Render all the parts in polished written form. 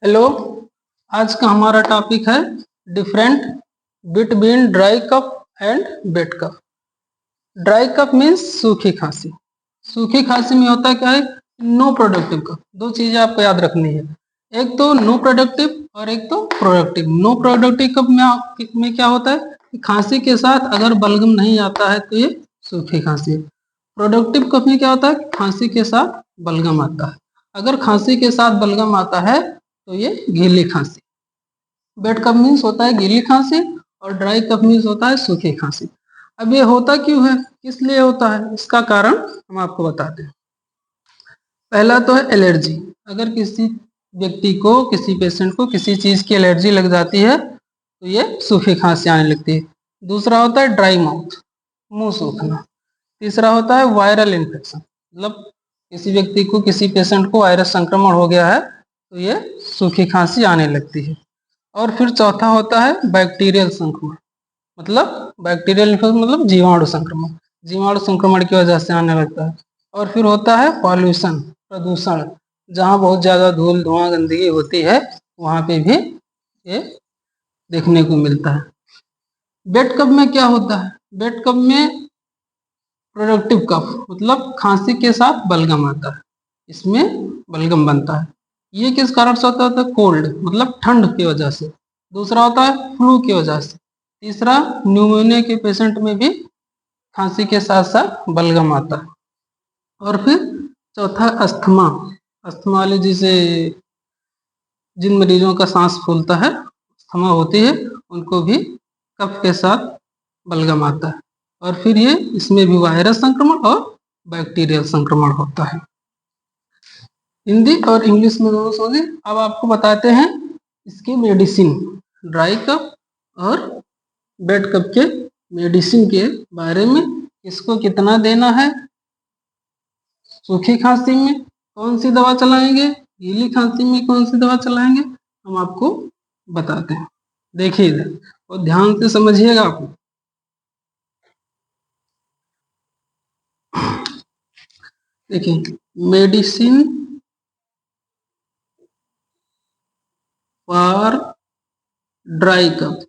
Hello. आज का हमारा टॉपिक है different between dry cough and wet cough. Dry cough means सूखी खांसी। सूखी खांसी में होता क्या है, नो प्रोडक्टिव कफ। दो चीजें आपको याद रखनी है, एक तो नो प्रोडक्टिव और एक तो प्रोडक्टिव। नो प्रोडक्टिव कफ में क्या होता है कि खांसी के साथ अगर बलगम नहीं आता है तो ये सूखी खांसी है। प्रोडक्टिव कफ में क्या होता है, खांसी के साथ बलगम आता है। अगर खांसी के साथ बलगम आता है तो ये गीली खांसी। वेट कफ मीन्स होता है गीली खांसी और ड्राई कफ मीन्स होता है सूखी खांसी। अब ये होता क्यों है, किस लिए होता है, इसका कारण हम आपको बताते हैं। पहला तो है एलर्जी। अगर किसी व्यक्ति को, किसी पेशेंट को किसी चीज की एलर्जी लग जाती है तो ये सूखी खांसी आने लगती है। दूसरा होता है ड्राई माउथ, मुंह सूखना। तीसरा होता है वायरल इन्फेक्शन, मतलब किसी व्यक्ति को, किसी पेशेंट को वायरस संक्रमण हो गया है तो ये सूखी खांसी आने लगती है। और फिर चौथा होता है बैक्टीरियल संक्रमण, मतलब बैक्टीरियल इन्फेक्शन मतलब जीवाणु संक्रमण। जीवाणु संक्रमण की वजह से आने लगता है। और फिर होता है पॉल्यूशन, प्रदूषण। जहाँ बहुत ज्यादा धूल धुआं गंदगी होती है वहां पे भी ये देखने को मिलता है। वेट कफ में क्या होता है, वेट कफ में प्रोडक्टिव कफ मतलब खांसी के साथ बलगम आता है, इसमें बलगम बनता है। ये किस कारण से होता है, कोल्ड मतलब ठंड की वजह से। दूसरा होता है फ्लू की वजह से। तीसरा न्यूमोनिया के पेशेंट में भी खांसी के साथ साथ बलगम आता है। और फिर चौथा अस्थमा। अस्थमा वाले जिसे, जिन मरीजों का सांस फूलता है, अस्थमा होती है, उनको भी कफ के साथ बलगम आता है। और फिर ये, इसमें भी वायरस संक्रमण और बैक्टीरियल संक्रमण होता है। हिंदी और इंग्लिश में दोनों समझे। अब आपको बताते हैं इसकी मेडिसिन, ड्राई कफ और वेट कफ के मेडिसिन के बारे में। इसको कितना देना है, सूखी खांसी में कौन सी दवा चलाएंगे, गीली खांसी में कौन सी दवा चलाएंगे, हम आपको बताते हैं। देखिए इधर और ध्यान से समझिएगा आप। देखिए, medicine for dry cough.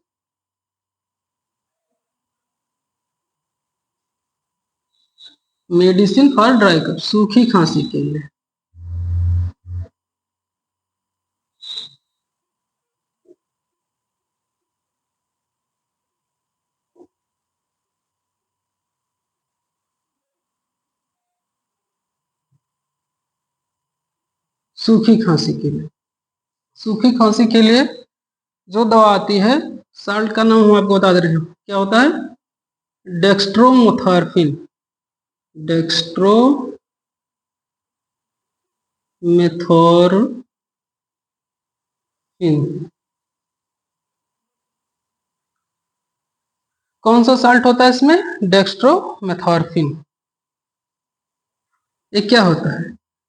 Medicine for dry cough, सूखी खांसी के लिए। सूखी खांसी के लिए, सूखी खांसी के लिए जो दवा आती है, साल्ट का नाम हम आपको बता दे रहे हैं, क्या होता है, डेक्स्ट्रोमेथॉर्फिन। डेक्स्ट्रोमेथॉर्फिन। कौन सा साल्ट होता है इसमें, डेक्स्ट्रोमेथॉर्फिन। ये क्या होता है,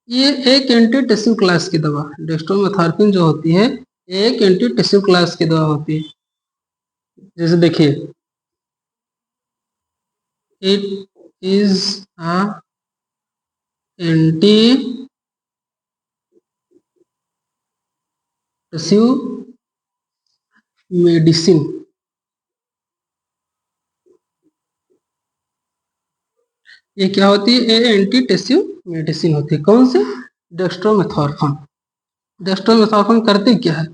ये एक एंटी टिश्यू क्लास की दवा। डेक्स्ट्रोमेथॉर्फिन जो होती है एक एंटी टिश्यू क्लास की दवा होती है। जैसे देखिए, it is a anti tissue medicine. ये क्या होती है, ये एंटी टिश्यू मेडिसिन होती है। कौन सी, डेक्स्ट्रोमेथॉर्फिन। डेक्स्ट्रोमेथॉर्फिन करती क्या है,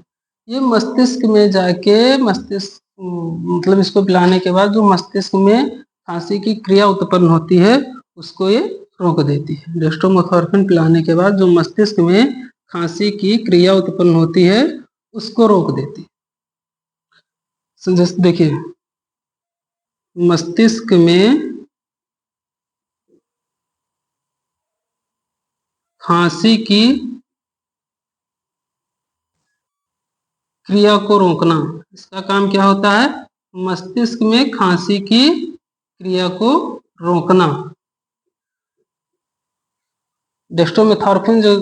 ये मस्तिष्क में जाके, मस्तिष्क मतलब इसको पिलाने के बाद जो मस्तिष्क में खांसी की क्रिया उत्पन्न होती है उसको ये रोक देती है। डेक्स्ट्रोमेथॉर्फिन पिलाने के बाद जो मस्तिष्क में खांसी की क्रिया उत्पन्न होती है उसको रोक देती है। जैसे देखिए, मस्तिष्क में खांसी की क्रिया को रोकना, इसका काम क्या होता है, मस्तिष्क में खांसी की क्रिया को रोकना। डेक्स्ट्रोमेथॉर्फिन जो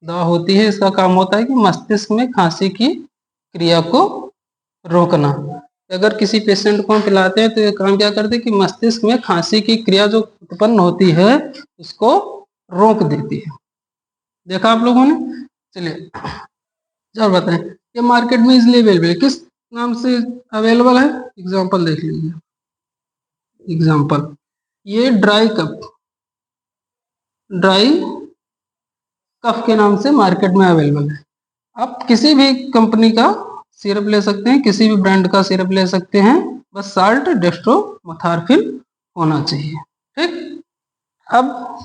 दवा होती है इसका काम होता है कि मस्तिष्क में खांसी की क्रिया को रोकना। अगर किसी पेशेंट को हम पिलाते हैं तो ये काम क्या करते हैं कि मस्तिष्क में खांसी की क्रिया जो उत्पन्न होती है उसको रोक देती है। देखा आप लोगों ने। चलिए, और बताएं ये मार्केट में इजिली अवेलेबल है, किस नाम से अवेलेबल है? एग्जांपल देख लीजिए। एग्जांपल, ये ड्राई कफ के नाम से मार्केट में अवेलेबल है। आप किसी भी कंपनी का सिरप ले सकते हैं, किसी भी ब्रांड का सिरप ले सकते हैं, बस साल्ट डेस्ट्रोमेथार्फिन होना चाहिए। ठीक। अब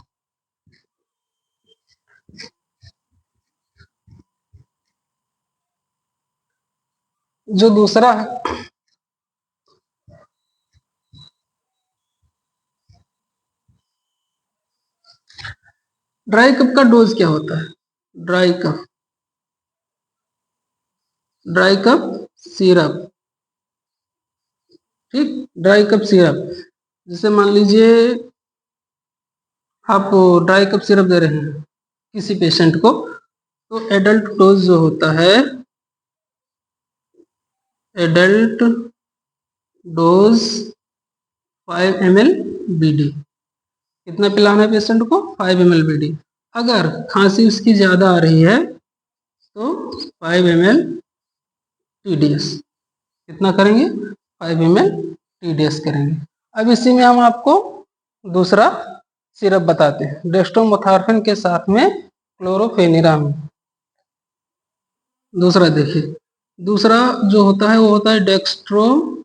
जो दूसरा है, ड्राई कफ का डोज क्या होता है? Dry cough, dry cough syrup. ठीक, ड्राई कफ सिरप, जैसे मान लीजिए आप ड्राई कफ सिरप दे रहे हैं किसी पेशेंट को, तो एडल्ट डोज जो होता है, एडल्ट डोज 5 ml BD। कितना पिलाना है पेशेंट को? 5 ml BD। अगर खांसी उसकी ज़्यादा आ रही है तो 5 ml TDS। कितना करेंगे? 5 ml TDS करेंगे। अब इसी में हम आपको दूसरा सिरप बताते हैं, डेस्ट्रोमेथार्फिन के साथ में क्लोरोफेनिराम। दूसरा देखिए, दूसरा जो होता है वो होता है डेक्स्ट्रोमेथोर्फिन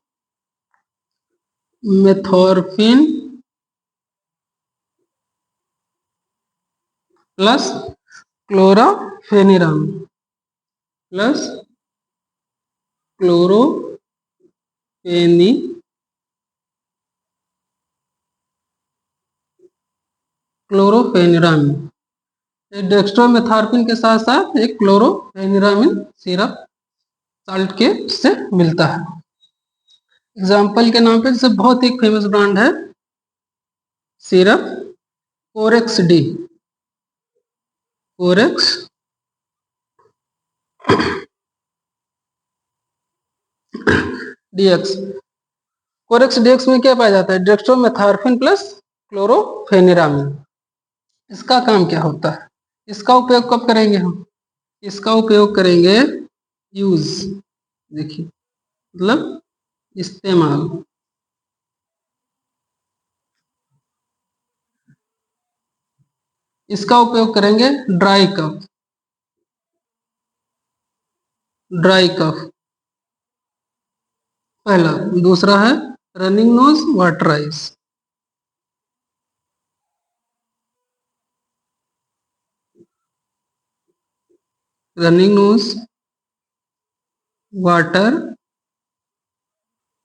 प्लस क्लोराफेनिराम प्लस क्लोरोफेनिराम। डेक्स्ट्रोमेथार्फिन के साथ साथ एक क्लोरोफेनिरामिन सिरप साल्ट के से मिलता है। एग्जाम्पल के नाम पे जैसे बहुत ही फेमस ब्रांड है syrup Corex D, Corex DX. Corex DX में क्या पाया जाता है? Dextromethorphan plus chlorpheniramine. इसका काम क्या होता है? इसका उपयोग कब करेंगे हम? इसका उपयोग करेंगे, यूज देखिए, मतलब इस्तेमाल, इसका उपयोग करेंगे ड्राई कफ, ड्राई कफ पहला। दूसरा है running nose water eyes. Running nose water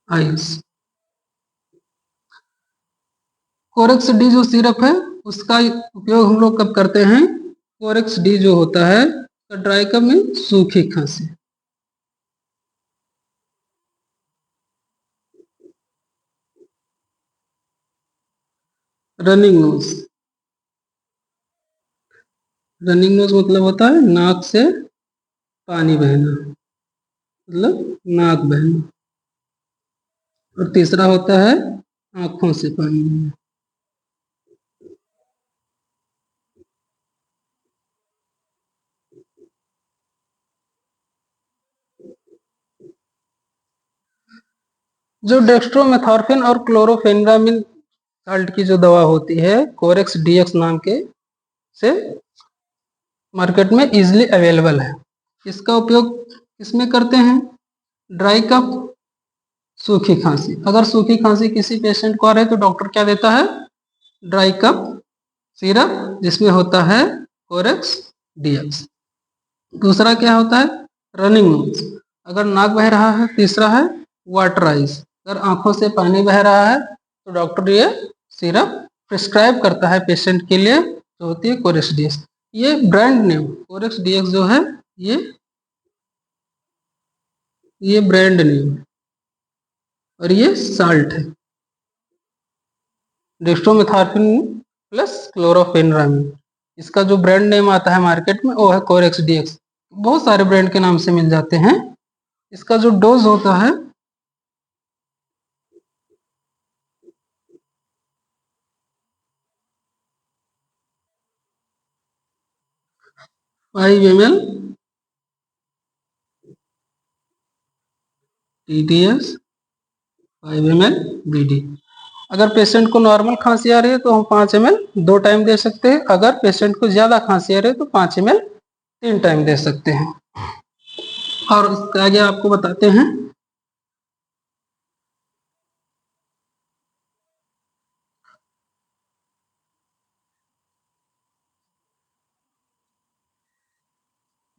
eyes. Corex D जो सिरप है उसका उपयोग हम लोग कब करते हैं? कोरेक्स डी जो होता है तो ड्राई कफ में सूखी खांसी, रनिंग नोज। रनिंग नोज मतलब होता है नाक से पानी बहना, मतलब नाक बहना। और तीसरा होता है आंखों से पानी बहना। जो डेक्स्ट्रोमेथोर्फिन और क्लोरोफेनिरामिन साल्ट की जो दवा होती है कोरेक्स डीएक्स नाम के से मार्केट में इजीली अवेलेबल है। इसका उपयोग किसमें करते हैं? ड्राई कफ, सूखी खांसी। अगर सूखी खांसी किसी पेशेंट को आ रही है तो डॉक्टर क्या देता है? ड्राई कफ सिरप जिसमें होता है कोरेक्स डीएक्स। दूसरा क्या होता है? रनिंग नोज, अगर नाक बह रहा है। तीसरा है वाटर आइज, अगर आंखों से पानी बह रहा है तो डॉक्टर ये सिरप प्रिस्क्राइब करता है पेशेंट के लिए, जो होती है कोरेक्स डीएक्स। ये ब्रांड नेम कोरेक्स डीएक्स जो है ये ये ब्रांड नेम और ये साल्ट है, डेक्स्ट्रोमेथार्फिन प्लस क्लोरोफेनिरामिन। इसका जो ब्रांड नेम आता है मार्केट में वो है कोरेक्स डीएक्स। बहुत सारे ब्रांड के नाम से मिल जाते हैं। इसका जो डोज होता है 5 ml TDS 5 ml BD। अगर पेशेंट को नॉर्मल खांसी आ रही है तो हम 5 ml 2 टाइम दे सकते हैं। अगर पेशेंट को ज़्यादा खांसी आ रही है तो 5 ml 3 टाइम दे सकते हैं। और इसके आगे आपको बताते हैं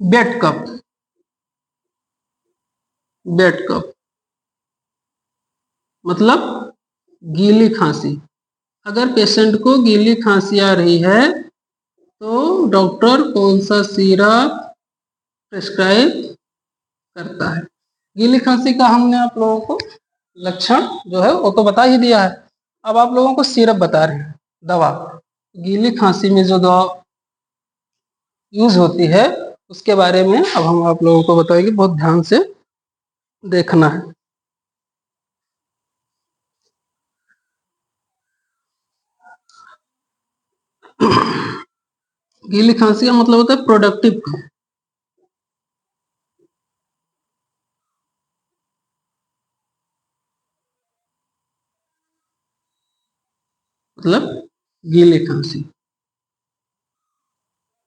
बेड कप। बेड कप मतलब गीली खांसी। अगर पेशेंट को गीली खांसी आ रही है तो डॉक्टर कौन सा सिरप प्रिस्क्राइब करता है। गीली खांसी का हमने आप लोगों को लक्षण जो है वो तो बता ही दिया है। अब आप लोगों को सिरप बता रहे हैं, दवा। गीली खांसी में जो दवा यूज होती है उसके बारे में अब हम आप लोगों को बताएंगे, बहुत ध्यान से देखना है। गीली खांसी का मतलब होता है प्रोडक्टिव कफ। मतलब गीली खांसी,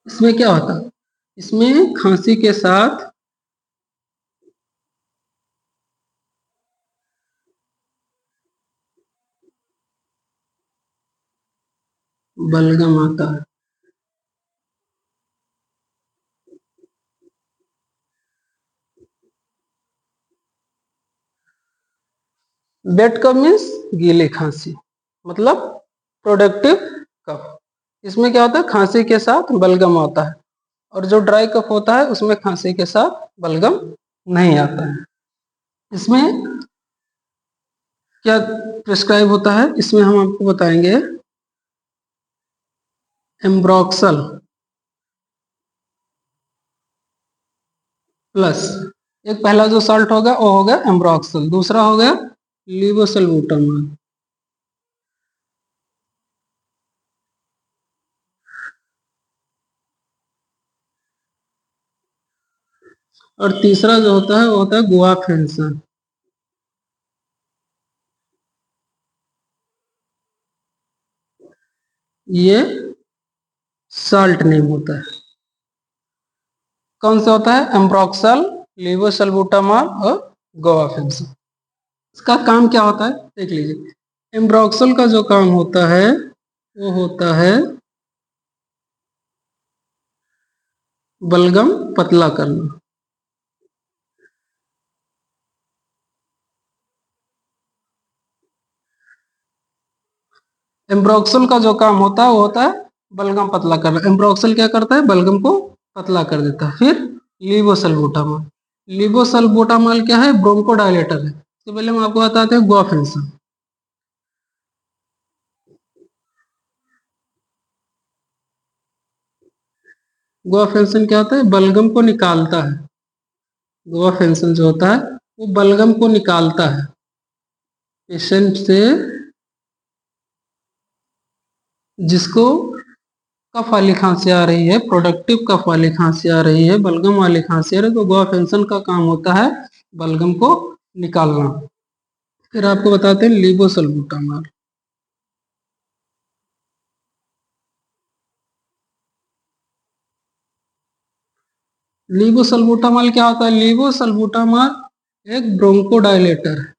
इसमें क्या होता है, इसमें खांसी के साथ बलगम आता है। बेड कफ मीन्स गीली खांसी, मतलब प्रोडक्टिव कफ। इसमें क्या होता है, खांसी के साथ बलगम आता है। और जो ड्राई कफ होता है उसमें खांसी के साथ बलगम नहीं आता है। इसमें क्या प्रिस्क्राइब होता है, इसमें हम आपको बताएंगे एम्ब्रॉक्सल प्लस, एक पहला जो साल्ट होगा वो होगा एम्ब्रॉक्सल, दूसरा हो गया लीवोसल्बूटामॉल, और तीसरा जो होता है वो होता है गुआफेंसन। ये साल्ट नेम होता है। कौन सा होता है, एम्ब्रॉक्सल, लीवोसल्बूटामॉल और गुआफेंसन। इसका काम क्या होता है देख लीजिए। एम्ब्रॉक्सल का जो काम होता है वो होता है बलगम पतला करना। एम्ब्रॉक्सल का जो काम होता है वो होता है बलगम पतला करना। एम्ब्रॉक्सल क्या करता है, बलगम को पतला कर देता है। फिर लीवोसल्बूटामॉल, लीवोसल्बूटामॉल क्या है, ब्रोंकोडायलेटर है। तो पहले हम आपको बताते हैं गुआफेंसन। गुआफेंसन क्या होता है, बलगम को निकालता है। गुआफेंसन जो होता है वो बलगम को निकालता है पेशेंट से, जिसको कफ वाली खांसी आ रही है, प्रोडक्टिव कफ वाली खांसी आ रही है, बलगम वाली खांसी आ रही है, तो गुआफेंसन का काम होता है बलगम को निकालना। फिर आपको बताते हैं लीवोसल्बूटामॉल। लीवोसल्बूटामॉल क्या होता है, लीवोसल्बूटामॉल एक ब्रोंकोडायलेटर है।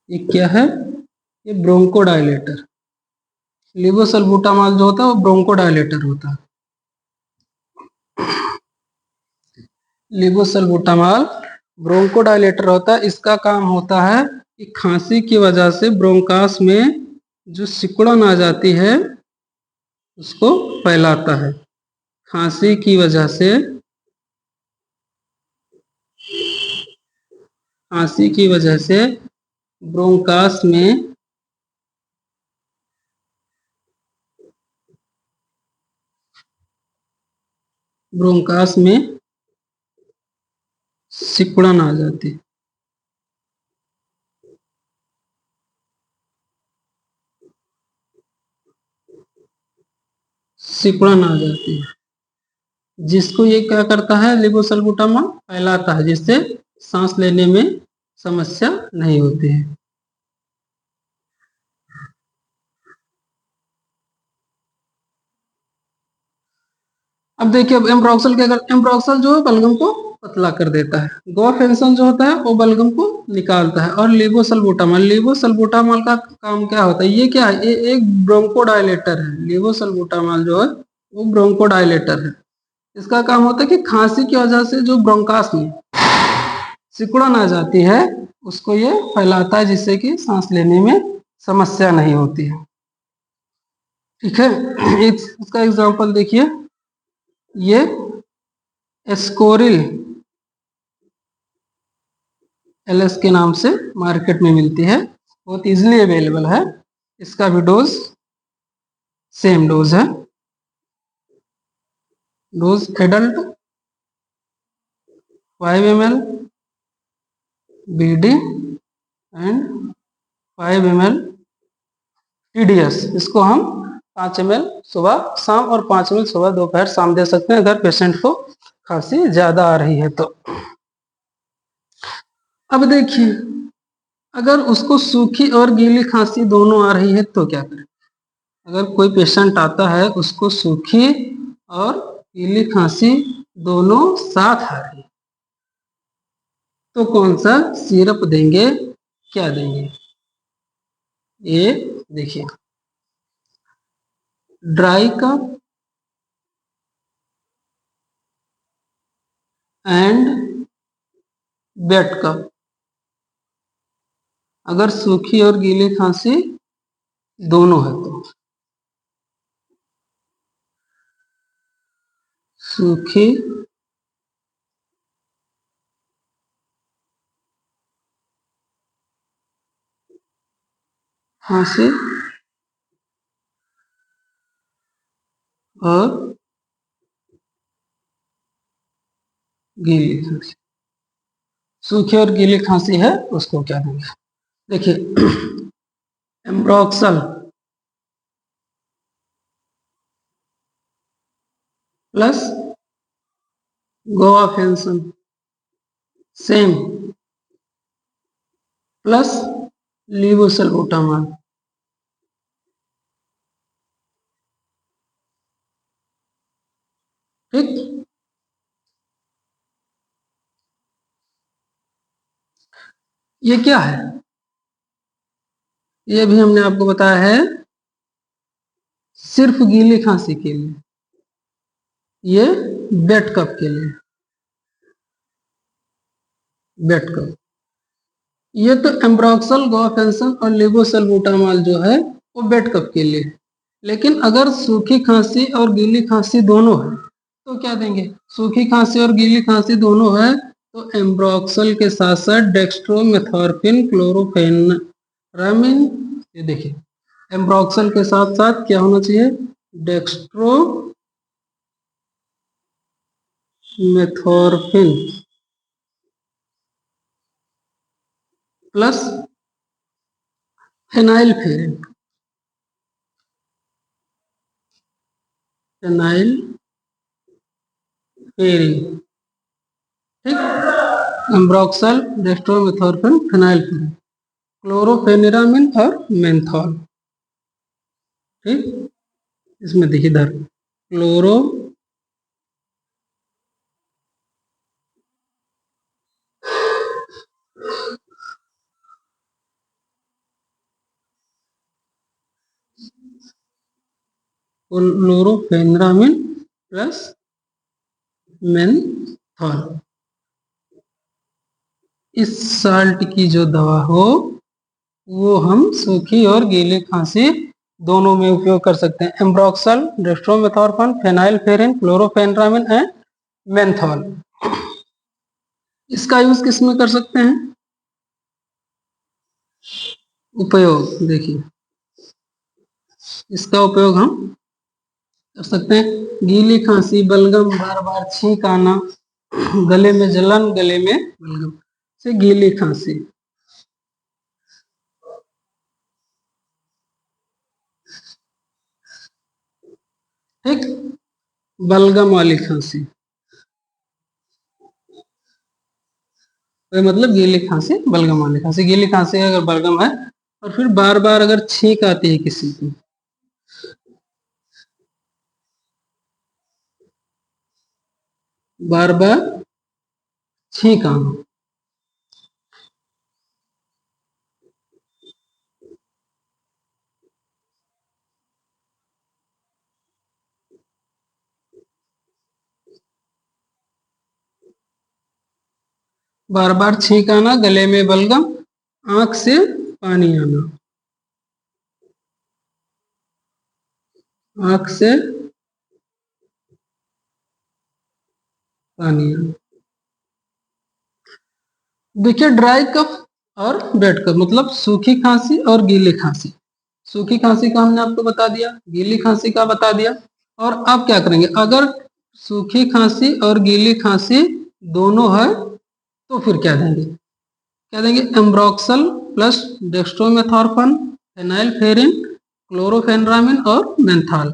ये क्या है, ये ब्रोंकोडायलेटर। लीवोसल्बूटामॉल जो होता है वो ब्रोंकोडायलेटर होता है। लीवोसल्बूटामॉल ब्रोंकोडायलेटर होता है। इसका काम होता है कि खांसी की वजह से ब्रोंकास में जो सिकुड़न आ जाती है उसको फैलाता है। खांसी की वजह से, खांसी की वजह से ब्रोंकास में ब्रोंकास में सिकुड़न आ जाती है। सिकुड़न आ जाती है। जिसको ये क्या करता है, लेवोसल्बुटामॉल फैलाता है, जिससे सांस लेने में समस्या नहीं होती है। अब देखिए, अब एम्ब्रोक्सल क्या कर, एम्ब्रोक्सल जो है बलगम को पतला कर देता है। गोफेंसन जो होता है वो बलगम को निकालता है। और लेवोसल्बुटामॉल, लेवोसल्बुटामॉल का काम क्या होता है, ये क्या है, ये एक ब्रोंकोडायलेटर है। लेवोसल्बुटामॉल जो है वो ब्रोंकोडायलेटर है। इसका काम होता है कि खांसी की वजह से जो ब्रोंकास में सिकुड़न आ जाती है उसको ये फैलाता है, जिससे कि सांस लेने में समस्या नहीं होती है। ठीक है, इसका एग्जांपल देखिए, ये एस्कोरिल एलएस के नाम से मार्केट में मिलती है, बहुत इजीली अवेलेबल है। इसका भी डोज सेम डोज है। Dose adult 5 ml BD and 5 ml TDS. इसको हम 5 ml सुबह शाम और 5 ml सुबह दोपहर शाम दे सकते हैं, अगर पेशेंट को खांसी ज्यादा आ रही है तो। अब देखिए, अगर उसको सूखी और गीली खांसी दोनों आ रही है तो क्या करें। अगर कोई पेशेंट आता है उसको सूखी और गीली खांसी दोनों साथ आ रही है, तो कौन सा सिरप देंगे, क्या देंगे। ये देखिए, ड्राई कफ एंड वेट कफ। अगर सूखी और गीली खांसी दोनों है तो सूखी खांसी और गीली खांसी, सूखी और गीली खांसी है उसको क्या देंगे। देखिए, एम्ब्रोक्सल प्लस गोवाफेंसन सेम प्लस लीवोसल्बुटामॉल। ठीक, ये क्या है, ये भी हमने आपको बताया है सिर्फ गीली खांसी के लिए, ये बेड कफ के लिए, बेड कफ। ये तो एम्ब्रोक्सल गोफेंसन और लेवोसल्बुटामॉल जो है वो बेड कफ के लिए। लेकिन अगर सूखी खांसी और गीली खांसी दोनों है तो क्या देंगे। सूखी खांसी और गीली खांसी दोनों है तो एम्ब्रोक्सल के साथ साथ डेक्स्ट्रोमेथॉर्फिन क्लोरोफेनारामिन, ये देखिए, एम्ब्रोक्सल के साथ साथ क्या होना चाहिए, डेक्स्ट्रोमेथॉर्फिन प्लस फेनाइलफेरिन। फेनाइलफेरिन, ठीक, एम्ब्रोक्सल, डेक्स्ट्रोमेथोर्फिन, फेनाइलफेरिन, क्लोरोफेनिरामिन और मेंथॉल। ठीक, इसमें देखिए इधर क्लोरो क्लोरोफेनिरामिन प्लस मेंथॉल। इस साल्ट की जो दवा हो वो हम सूखी और गीली खांसी दोनों में उपयोग कर सकते हैं। Ambroxol, dextromethorphan, phenylephrine, chlorpheniramine and menthol. इसका यूज किस में कर सकते हैं, उपयोग देखिए, इसका उपयोग हम कर सकते हैं गीली खांसी, बलगम, बार बार छींक आना, गले में जलन, गले में बलगम से गीली खांसी। ठीक, बलगम वाली खांसी, तो मतलब गीली खांसी, बलगम वाली खांसी। गीली खांसी अगर बलगम है और फिर बार बार अगर छींक आती है किसी को, बार बार छींक आना, बार बार छींक आना, गले में बलगम, आंख से पानी आना, आंख से पानी आना। देखिए ड्राई कफ और वेट कफ मतलब सूखी खांसी और गीली खांसी। सूखी खांसी का हमने आपको बता दिया, गीली खांसी का बता दिया। और आप क्या करेंगे, अगर सूखी खांसी और गीली खांसी दोनों है तो फिर क्या देंगे, क्या देंगे, एम्ब्रोक्सल प्लस डेक्स्ट्रोमेथॉर्फन, फेनाइलफेरिन, क्लोरोफेनरामिन और मेंथाल।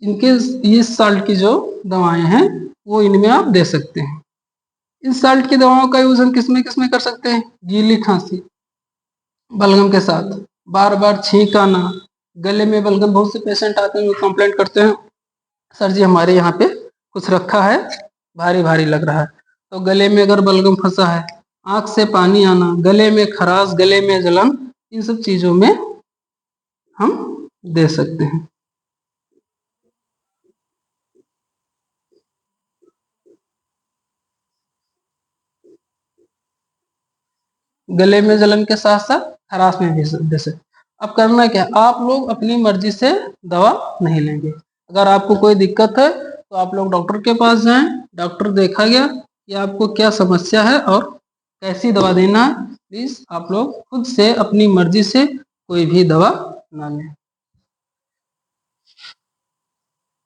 इनके ये साल्ट की जो दवाएं हैं वो इनमें आप दे सकते हैं। इस साल्ट की दवाओं का यूज हम किसमें कर सकते हैं, गीली खांसी बलगम के साथ, बार बार छींक आना, गले में बलगम। बहुत से पेशेंट आते हैं वो कंप्लेंट करते हैं सर जी हमारे यहाँ पे कुछ रखा है, भारी भारी लग रहा है। तो गले में अगर बलगम फंसा है, आंख से पानी आना, गले में खराश, गले में जलन, इन सब चीजों में हम दे सकते हैं। गले में जलन के साथ साथ खराश में भी दे सकते। अब करना क्या, आप लोग अपनी मर्जी से दवा नहीं लेंगे। अगर आपको कोई दिक्कत है तो आप लोग डॉक्टर के पास जाएं, डॉक्टर देखा गया कि आपको क्या समस्या है और कैसी दवा देना है। प्लीज आप लोग खुद से अपनी मर्जी से कोई भी दवा ना लें।